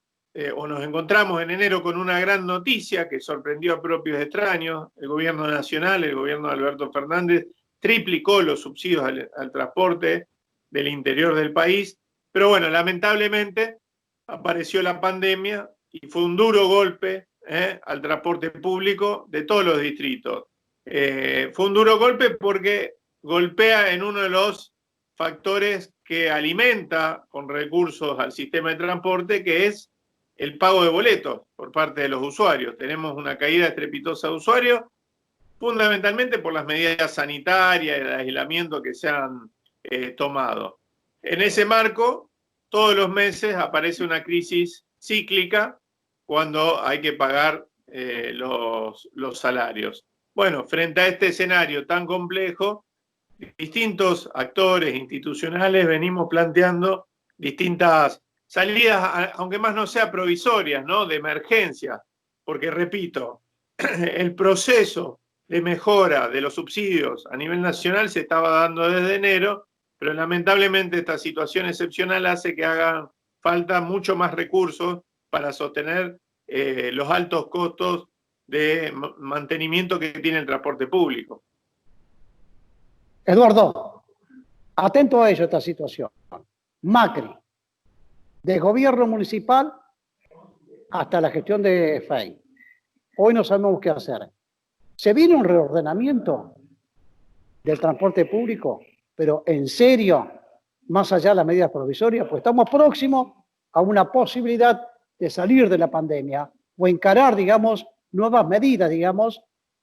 Speaker 6: o nos encontramos en enero con una gran noticia que sorprendió a propios extraños. El gobierno nacional, el gobierno de Alberto Fernández, triplicó los subsidios al transporte del interior del país. Pero bueno, lamentablemente apareció la pandemia y fue un duro golpe al transporte público de todos los distritos. Fue un duro golpe porque golpea en uno de los factores que alimenta con recursos al sistema de transporte, que es el pago de boletos por parte de los usuarios. Tenemos una caída estrepitosa de usuarios, fundamentalmente por las medidas sanitarias y el aislamiento que se han tomado. En ese marco, todos los meses aparece una crisis cíclica cuando hay que pagar los salarios. Bueno, frente a este escenario tan complejo, distintos actores institucionales venimos planteando distintas salidas, aunque más no sea provisorias, ¿no? De emergencia, porque repito, el proceso de mejora de los subsidios a nivel nacional se estaba dando desde enero, pero lamentablemente esta situación excepcional hace que hagan falta mucho más recursos para sostener los altos costos de mantenimiento que tiene el transporte público.
Speaker 1: Eduardo, atento a ello esta situación. Macri, de gobierno municipal hasta la gestión de FEI. Hoy no sabemos qué hacer. Se viene un reordenamiento del transporte público, pero en serio, más allá de las medidas provisorias, pues estamos próximos a una posibilidad de salir de la pandemia o encarar, digamos, nuevas medidas, digamos,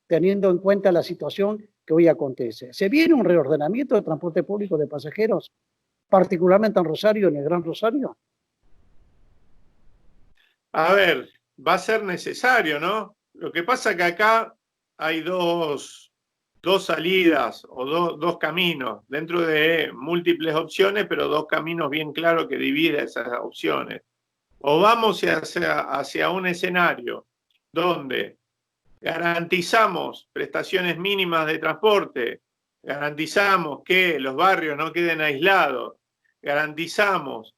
Speaker 1: teniendo en cuenta la situación que hoy acontece. ¿Se viene un reordenamiento del transporte público de pasajeros, particularmente en Rosario, en el Gran Rosario?
Speaker 6: A ver, va a ser necesario, ¿no? Lo que pasa es que acá hay dos salidas o dos caminos, dentro de múltiples opciones, pero dos caminos bien claros que dividen esas opciones. O vamos hacia un escenario donde garantizamos prestaciones mínimas de transporte, garantizamos que los barrios no queden aislados, garantizamos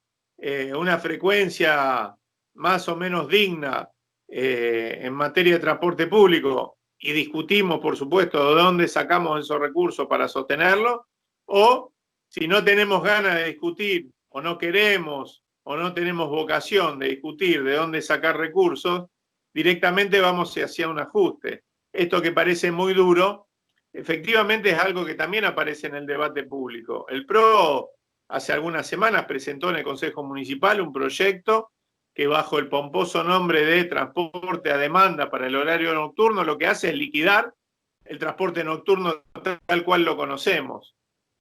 Speaker 6: una frecuencia más o menos digna en materia de transporte público y discutimos, por supuesto, de dónde sacamos esos recursos para sostenerlo, o si no tenemos ganas de discutir o no queremos o no tenemos vocación de discutir de dónde sacar recursos, directamente vamos hacia un ajuste. Esto que parece muy duro, efectivamente es algo que también aparece en el debate público. El PRO hace algunas semanas presentó en el Consejo Municipal un proyecto que bajo el pomposo nombre de transporte a demanda para el horario nocturno lo que hace es liquidar el transporte nocturno tal cual lo conocemos.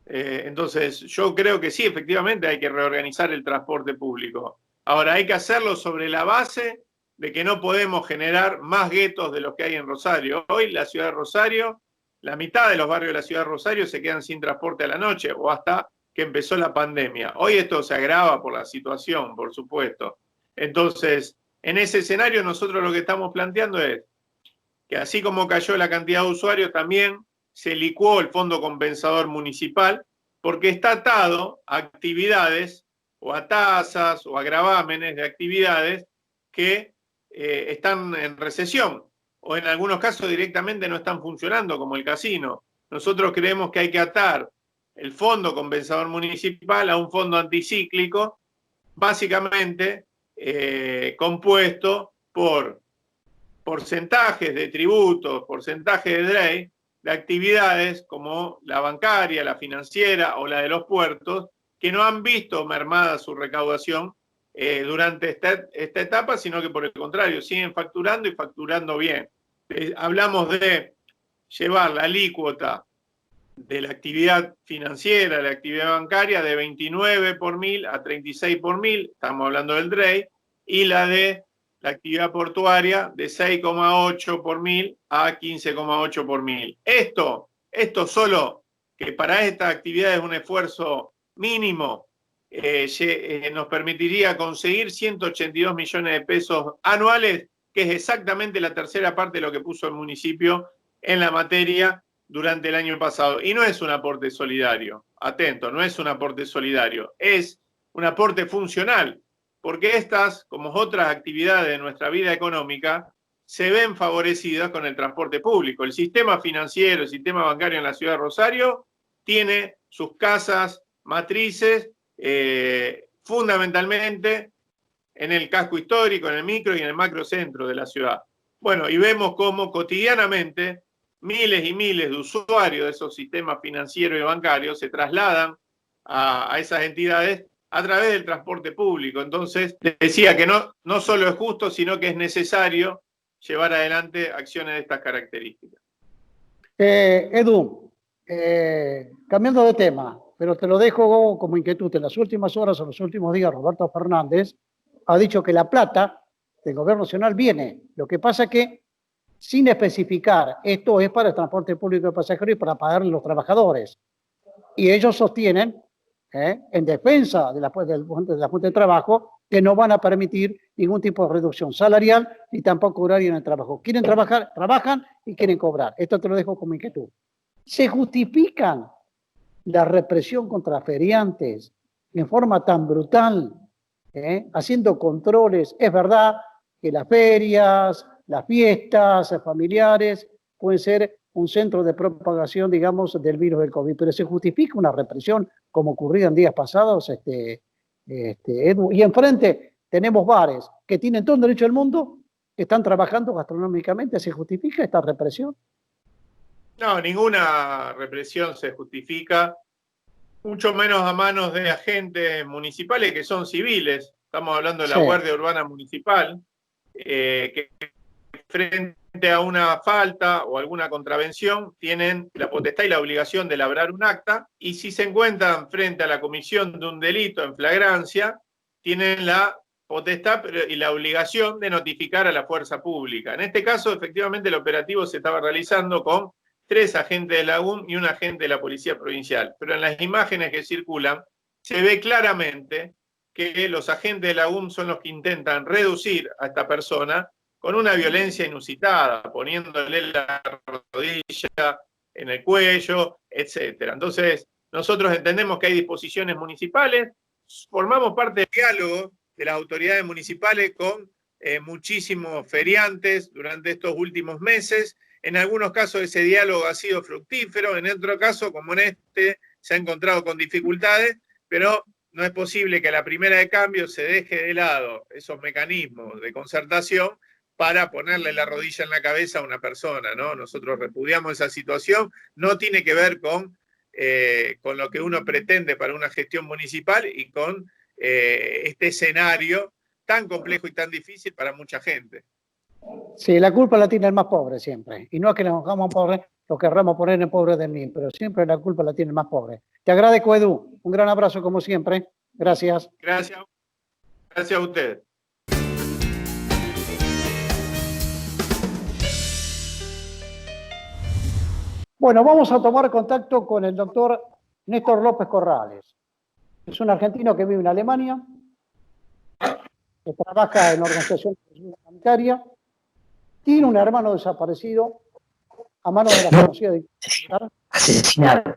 Speaker 6: Entonces yo creo que sí, efectivamente hay que reorganizar el transporte público. Ahora hay que hacerlo sobre la base de que no podemos generar más guetos de los que hay en Rosario. Hoy la ciudad de Rosario, la mitad de los barrios de la ciudad de Rosario se quedan sin transporte a la noche o hasta que empezó la pandemia. Hoy esto se agrava por la situación, por supuesto. Entonces, en ese escenario nosotros lo que estamos planteando es que así como cayó la cantidad de usuarios, también se licuó el fondo compensador municipal porque está atado a actividades o a tasas o a gravámenes de actividades que están en recesión o en algunos casos directamente no están funcionando, como el casino. Nosotros creemos que hay que atar el fondo compensador municipal a un fondo anticíclico, básicamente compuesto por porcentajes de tributos, porcentajes de DREI, de actividades como la bancaria, la financiera o la de los puertos, que no han visto mermada su recaudación durante esta etapa, sino que por el contrario, siguen facturando y facturando bien. Hablamos de llevar la alícuota de la actividad financiera, de la actividad bancaria, de 29 por mil a 36 por mil, estamos hablando del DREI, y la de la actividad portuaria de 6,8 por mil a 15,8 por mil. Esto solo, que para esta actividad es un esfuerzo mínimo, nos permitiría conseguir 182 millones de pesos anuales, que es exactamente la tercera parte de lo que puso el municipio en la materia durante el año pasado. Y no es un aporte solidario, atento, no es un aporte solidario, es un aporte funcional, porque estas, como otras actividades de nuestra vida económica, se ven favorecidas con el transporte público. El sistema financiero, el sistema bancario en la ciudad de Rosario tiene sus casas matrices fundamentalmente en el casco histórico, en el micro y en el macrocentro de la ciudad. Bueno, y vemos cómo cotidianamente miles y miles de usuarios de esos sistemas financieros y bancarios se trasladan a esas entidades a través del transporte público. Entonces, decía que no solo es justo, sino que es necesario llevar adelante acciones de estas características.
Speaker 1: Edu, cambiando de tema, pero te lo dejo como inquietud. En las últimas horas o los últimos días, Roberto Fernández ha dicho que la plata del gobierno nacional viene. Lo que pasa es que, sin especificar, esto es para el transporte público de pasajeros y para pagarle a los trabajadores. Y ellos sostienen, en defensa de la fuente de trabajo, que no van a permitir ningún tipo de reducción salarial ni tampoco horario en el trabajo. Quieren trabajar, trabajan y quieren cobrar. Esto te lo dejo como inquietud. Se justifican la represión contra feriantes en forma tan brutal, haciendo controles. Es verdad que las ferias, las fiestas familiares pueden ser un centro de propagación, digamos, del virus del COVID, pero se justifica una represión como ocurría en días pasados, Edu. Y enfrente tenemos bares que tienen todo el derecho del mundo, que están trabajando gastronómicamente. ¿Se justifica esta represión?
Speaker 6: No, ninguna represión se justifica, mucho menos a manos de agentes municipales que son civiles. Estamos hablando de la Guardia Urbana Municipal, que frente a una falta o alguna contravención tienen la potestad y la obligación de labrar un acta, y si se encuentran frente a la comisión de un delito en flagrancia, tienen la potestad y la obligación de notificar a la fuerza pública. En este caso, efectivamente, el operativo se estaba realizando con 3 agentes de la UM y un agente de la Policía Provincial. Pero en las imágenes que circulan se ve claramente que los agentes de la UM son los que intentan reducir a esta persona con una violencia inusitada, poniéndole la rodilla en el cuello, etc. Entonces, nosotros entendemos que hay disposiciones municipales, formamos parte del diálogo de las autoridades municipales con muchísimos feriantes durante estos últimos meses. En algunos casos ese diálogo ha sido fructífero, en otro caso, como en este, se ha encontrado con dificultades, pero no es posible que a la primera de cambio se deje de lado esos mecanismos de concertación para ponerle la rodilla en la cabeza a una persona, ¿no? Nosotros repudiamos esa situación, no tiene que ver con lo que uno pretende para una gestión municipal y con este escenario tan complejo y tan difícil para mucha gente.
Speaker 1: Sí, la culpa la tiene el más pobre siempre. Y no es que nos hagamos pobres, lo querramos poner en pobre de mí, pero siempre la culpa la tiene el más pobre. Te agradezco, Edu. Un gran abrazo como siempre. Gracias.
Speaker 6: Gracias a usted.
Speaker 1: Bueno, vamos a tomar contacto con el doctor Néstor López Corrales. Es un argentino que vive en Alemania, que trabaja en la organización humanitaria, tiene un hermano desaparecido a manos de la conocida dictadura. Asesinado,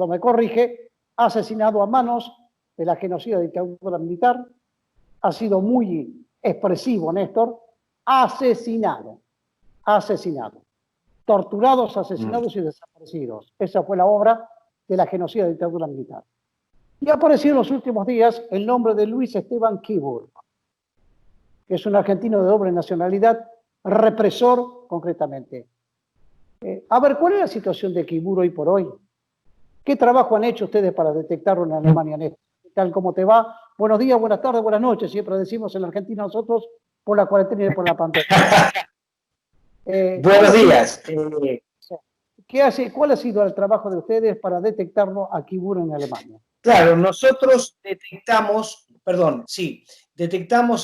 Speaker 1: me corrige, asesinado a manos de la genocida dictadura militar. Ha sido muy expresivo, Néstor. Asesinado. Torturados, asesinados y desaparecidos. Esa fue la obra de la genocida dictadura militar. Y ha aparecido en los últimos días el nombre de Luis Esteban Kibur, que es un argentino de doble nacionalidad, represor concretamente. A ver, ¿cuál es la situación de Kibur hoy por hoy? ¿Qué trabajo han hecho ustedes para detectarlo en Alemania, Néstor? ¿Qué tal, cómo te va? Buenos días, buenas tardes, buenas noches. Siempre decimos en la Argentina nosotros por la cuarentena y por la pandemia.
Speaker 7: Buenos días.
Speaker 1: ¿Cuál ha sido el trabajo de ustedes para detectarlo a Kibur en Alemania?
Speaker 7: Claro, nosotros detectamos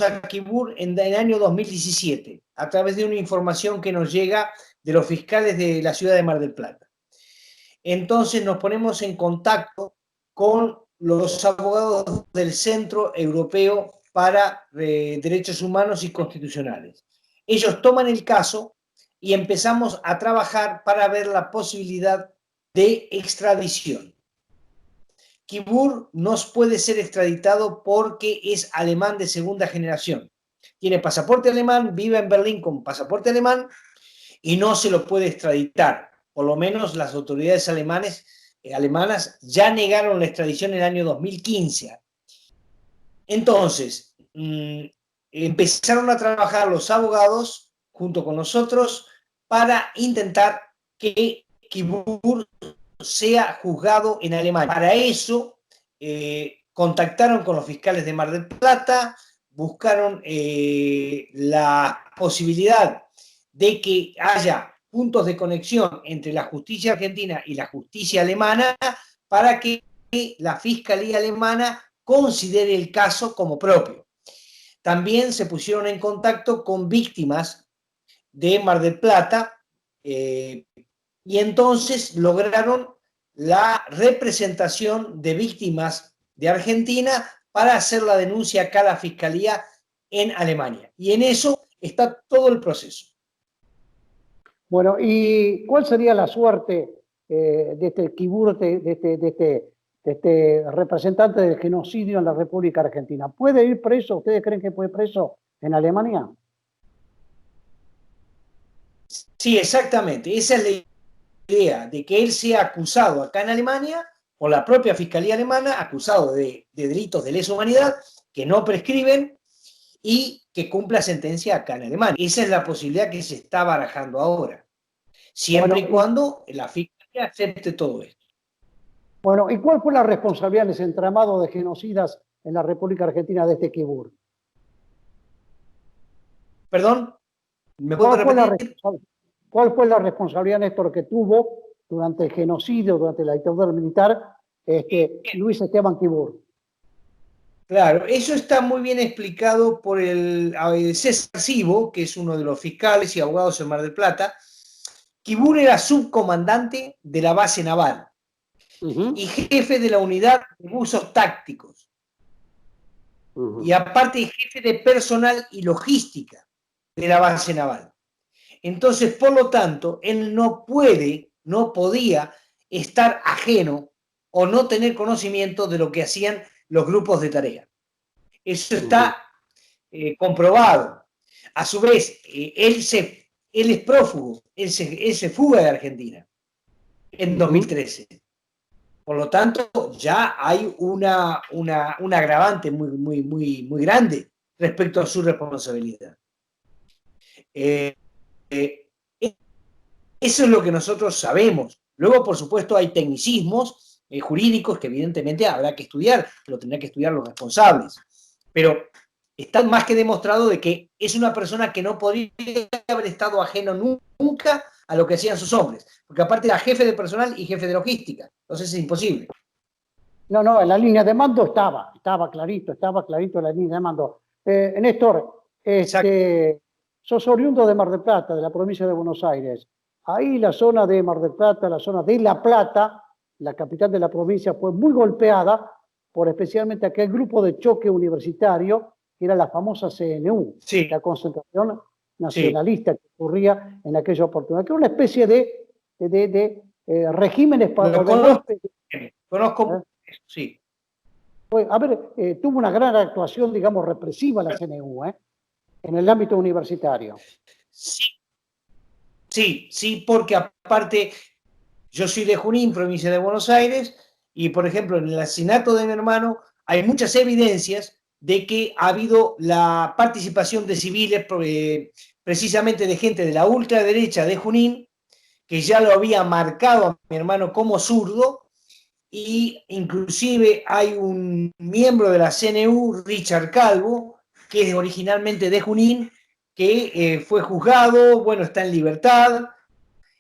Speaker 7: a Kibur en el año 2017 a través de una información que nos llega de los fiscales de la ciudad de Mar del Plata. Entonces nos ponemos en contacto con los abogados del Centro Europeo para Derechos Humanos y Constitucionales. Ellos toman el caso y empezamos a trabajar para ver la posibilidad de extradición. Kibur no puede ser extraditado porque es alemán de segunda generación. Tiene pasaporte alemán, vive en Berlín con pasaporte alemán y no se lo puede extraditar. Por lo menos las autoridades alemanas ya negaron la extradición en el año 2015. Entonces, empezaron a trabajar los abogados junto con nosotros para intentar que Kibur sea juzgado en Alemania. Para eso, contactaron con los fiscales de Mar del Plata, buscaron la posibilidad de que haya puntos de conexión entre la justicia argentina y la justicia alemana para que la Fiscalía alemana considere el caso como propio. También se pusieron en contacto con víctimas de Mar del Plata y entonces lograron la representación de víctimas de Argentina para hacer la denuncia acá a la Fiscalía en Alemania. Y en eso está todo el proceso.
Speaker 1: Bueno, ¿y cuál sería la suerte de este Kibur, de este representante del genocidio en la República Argentina? ¿Puede ir preso? ¿Ustedes creen que puede ir preso en Alemania?
Speaker 7: Sí, exactamente. Esa es la idea, de que él sea acusado acá en Alemania por la propia Fiscalía Alemana, acusado de delitos de lesa humanidad que no prescriben y que cumpla sentencia acá en Alemania. Esa es la posibilidad que se está barajando ahora, siempre y cuando la Fiscalía acepte todo esto.
Speaker 1: Bueno, ¿y cuál fue la responsabilidad en ese entramado de genocidas en la República Argentina de este Kibur?
Speaker 7: ¿Perdón? ¿Me puedo repetir?
Speaker 1: ¿Cuál fue la responsabilidad, Néstor, que tuvo durante el genocidio, durante la dictadura militar, Luis Esteban Kibur?
Speaker 7: Claro, eso está muy bien explicado por el César Sibo, que es uno de los fiscales y abogados en Mar del Plata. Kibur era subcomandante de la base naval y jefe de la unidad de buzos tácticos. Y aparte jefe de personal y logística de la base naval. Entonces, por lo tanto, él no podía estar ajeno o no tener conocimiento de lo que hacían los grupos de tarea. Eso está comprobado. A su vez, él es prófugo, él se fuga de Argentina en 2013. Por lo tanto, ya hay un agravante muy grande respecto a su responsabilidad. Eso es lo que nosotros sabemos. Luego, por supuesto, hay tecnicismos jurídicos que evidentemente habrá que estudiar, que lo tendrán que estudiar los responsables. Pero está más que demostrado de que es una persona que no podría haber estado ajeno nunca a lo que hacían sus hombres, porque aparte era jefe de personal y jefe de logística, entonces es imposible.
Speaker 1: No, en la línea de mando estaba clarito en la línea de mando. Néstor, sos oriundo de Mar del Plata, de la provincia de Buenos Aires. Ahí la zona de Mar del Plata, la zona de La Plata, la capital de la provincia, fue muy golpeada por especialmente aquel grupo de choque universitario, que era la famosa CNU, la concentración nacionalista que ocurría en aquella oportunidad, que era una especie de regímenes para...
Speaker 7: Conozco, sí.
Speaker 1: Pues, a ver, tuvo una gran actuación, digamos, represiva la CNU, en el ámbito universitario.
Speaker 7: Sí, porque aparte yo soy de Junín, provincia de Buenos Aires, y por ejemplo en el asesinato de mi hermano hay muchas evidencias de que ha habido la participación de civiles, precisamente de gente de la ultraderecha de Junín, que ya lo había marcado a mi hermano como zurdo, y inclusive hay un miembro de la CNU, Richard Calvo, que es originalmente de Junín, que fue juzgado, bueno, está en libertad,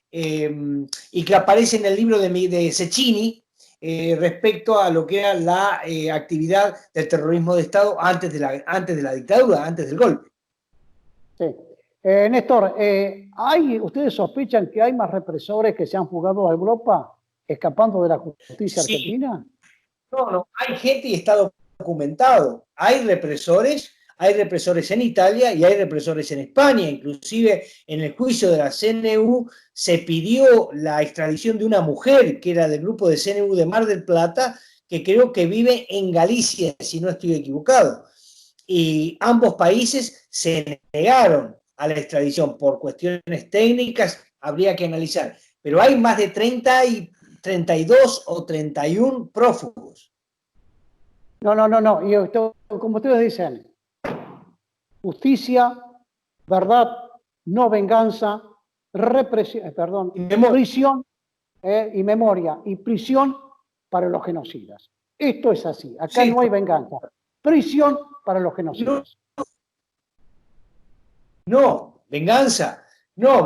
Speaker 7: y que aparece en el libro de Cecchini respecto a lo que era la actividad del terrorismo de Estado antes de la dictadura, antes del golpe.
Speaker 1: Sí. Néstor, ¿ustedes sospechan que hay más represores que se han fugado a Europa escapando de la justicia argentina?
Speaker 7: No, hay gente y está documentado. Hay represores en Italia y hay represores en España. Inclusive en el juicio de la CNU se pidió la extradición de una mujer que era del grupo de CNU de Mar del Plata, que creo que vive en Galicia, si no estoy equivocado. Y ambos países se negaron a la extradición por cuestiones técnicas, habría que analizar. Pero hay más de 32 o 31 prófugos.
Speaker 1: No. Y esto, como ustedes dicen, justicia, verdad, no venganza, prisión y memoria, y prisión para los genocidas. Esto es así. Acá no hay venganza. Prisión para los genocidas.
Speaker 7: No, venganza no,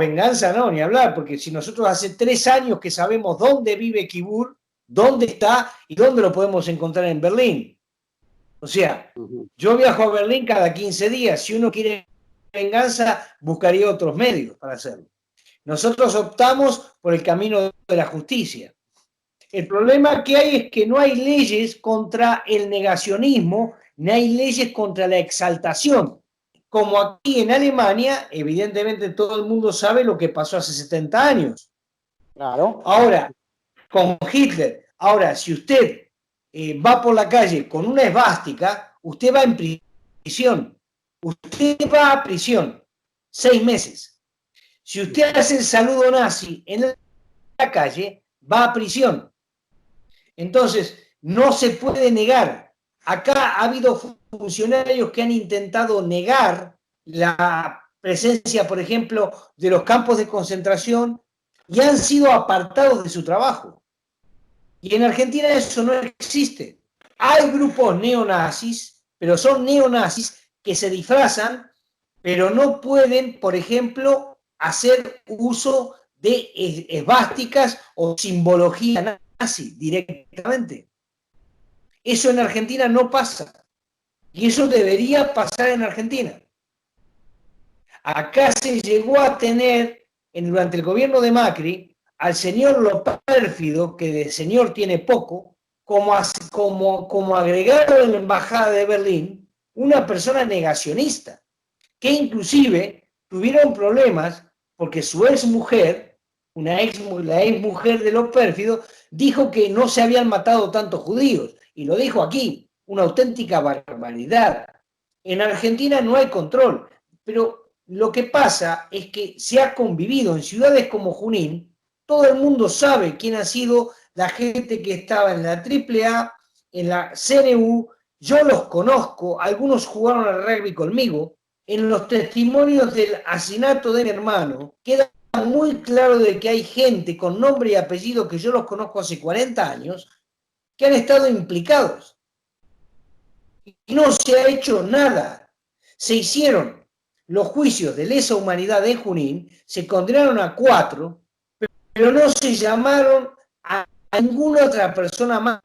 Speaker 7: ni hablar, porque si nosotros hace 3 años que sabemos dónde vive Kibur, dónde está y dónde lo podemos encontrar en Berlín. O sea, yo viajo a Berlín cada 15 días. Si uno quiere venganza, buscaría otros medios para hacerlo. Nosotros optamos por el camino de la justicia. El problema que hay es que no hay leyes contra el negacionismo, ni hay leyes contra la exaltación. Como aquí en Alemania, evidentemente todo el mundo sabe lo que pasó hace 70 años.
Speaker 1: Claro.
Speaker 7: Ahora, con Hitler, ahora, si usted va por la calle con una esvástica, usted va en prisión. Usted va a prisión 6 meses. Si usted hace el saludo nazi en la calle, va a prisión. Entonces, no se puede negar. Acá ha habido funcionarios que han intentado negar la presencia, por ejemplo, de los campos de concentración y han sido apartados de su trabajo. Y en Argentina eso no existe. Hay grupos neonazis, pero son neonazis que se disfrazan, pero no pueden, por ejemplo, hacer uso de esvásticas o simbología nazi directamente. Eso en Argentina no pasa. Y eso debería pasar en Argentina. Acá se llegó a tener, durante el gobierno de Macri, al señor Lo Pérfido, que de señor tiene poco, como agregado en la Embajada de Berlín, una persona negacionista, que inclusive tuvieron problemas porque su ex mujer, la ex mujer de Lo Pérfido, dijo que no se habían matado tantos judíos, y lo dijo aquí, una auténtica barbaridad. En Argentina no hay control, pero lo que pasa es que se ha convivido en ciudades como Junín, todo el mundo sabe quién ha sido la gente que estaba en la AAA, en la CNU, yo los conozco, algunos jugaron al rugby conmigo. En los testimonios del asesinato de mi hermano queda muy claro de que hay gente con nombre y apellido que yo los conozco hace 40 años que han estado implicados. Y no se ha hecho nada. Se hicieron los juicios de lesa humanidad de Junín, se condenaron a 4, pero no se llamaron a ninguna otra persona más,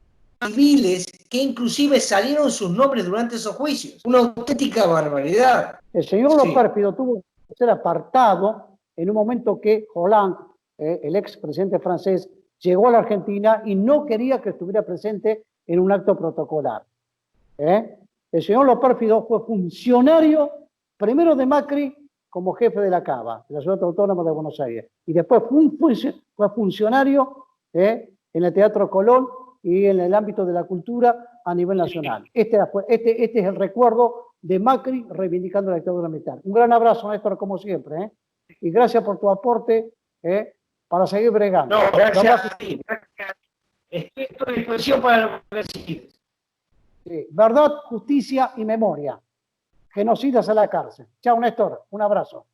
Speaker 7: civiles que inclusive salieron sus nombres durante esos juicios. Una auténtica barbaridad.
Speaker 1: El señor Lo Pérfido tuvo que ser apartado en un momento que Hollande, el expresidente francés, llegó a la Argentina y no quería que estuviera presente en un acto protocolar. El señor Lo Pérfido fue funcionario primero de Macri como jefe de la CABA, de la Ciudad Autónoma de Buenos Aires, y después fue funcionario en el Teatro Colón y en el ámbito de la cultura a nivel nacional. Este es el recuerdo de Macri reivindicando la dictadura militar. Un gran abrazo, Néstor, como siempre, y gracias por tu aporte para seguir bregando.
Speaker 7: No, gracias a ti. Estoy a disposición para lo que necesites.
Speaker 1: Sí. Verdad, justicia y memoria. Genocidas a la cárcel. Chao, Néstor. Un abrazo.